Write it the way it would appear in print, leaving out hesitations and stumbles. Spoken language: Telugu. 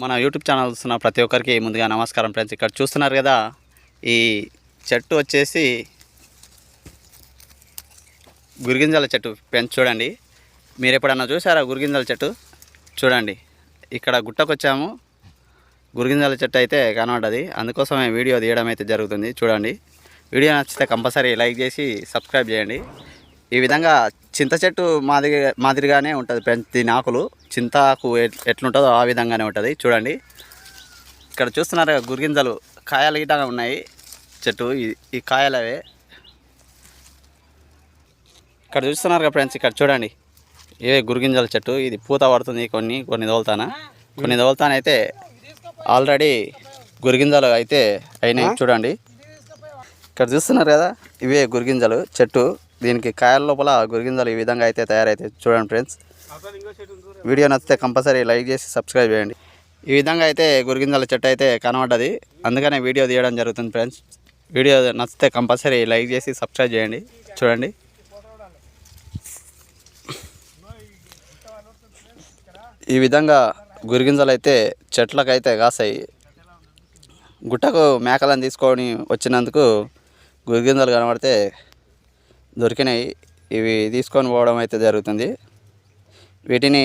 మన యూట్యూబ్ ఛానల్ చూస్తున్న ప్రతి ఒక్కరికి ముందుగా నమస్కారం ఫ్రెండ్స్. ఇక్కడ చూస్తున్నారు కదా, ఈ చెట్టు వచ్చేసి గురిగింజల చెట్టు ఫ్రెండ్స్. చూడండి, మీరు ఎప్పుడన్నా చూసారా గురిగింజల చెట్టు? చూడండి, ఇక్కడ గుట్టకు వచ్చాము, గురిగింజల చెట్టు అయితే కనబడ్డది, అందుకోసమే వీడియో తీయడం అయితే జరుగుతుంది. చూడండి, వీడియో నచ్చితే కంపల్సరీ లైక్ చేసి సబ్స్క్రైబ్ చేయండి. ఈ విధంగా చింత చెట్టు మాదిరిగానే ఉంటుంది ఫ్రెండ్స్. దీని ఆకులు చింతాకు ఎట్లుంటుందో ఆ విధంగానే ఉంటుంది. చూడండి, ఇక్కడ చూస్తున్నారు గురిగింజలు కాయలు గిట్టగా ఉన్నాయి. చెట్టు ఈ కాయలు అవే ఇక్కడ చూస్తున్నారు కదా ఫ్రెండ్స్. ఇక్కడ చూడండి, ఇవే గురిగింజల చెట్టు. ఇది పూత పడుతుంది, కొన్ని దోల్తానైతే ఆల్రెడీ గురిగింజలు అయితే అయినాయి. చూడండి, ఇక్కడ చూస్తున్నారు కదా, ఇవే గురిగింజలు చెట్టు. దీనికి కాయల లోపల గురిగింజలు ఈ విధంగా అయితే తయారైతాయి. చూడండి ఫ్రెండ్స్, వీడియో నచ్చితే కంపల్సరీ లైక్ చేసి సబ్స్క్రైబ్ చేయండి. ఈ విధంగా అయితే గురిగింజల చెట్టు అయితే కనబడ్డది, అందుకనే వీడియో తీయడం జరుగుతుంది ఫ్రెండ్స్. వీడియో నచ్చితే కంపల్సరీ లైక్ చేసి సబ్స్క్రైబ్ చేయండి. చూడండి, ఈ విధంగా గురిగింజలు అయితే చెట్లకైతే కాసాయి. గుట్టకు మేకలను తీసుకొని వచ్చినందుకు గురిగింజలు కనబడితే దొరికినాయి. ఇవి తీసుకొని పోవడం అయితే జరుగుతుంది. వీటిని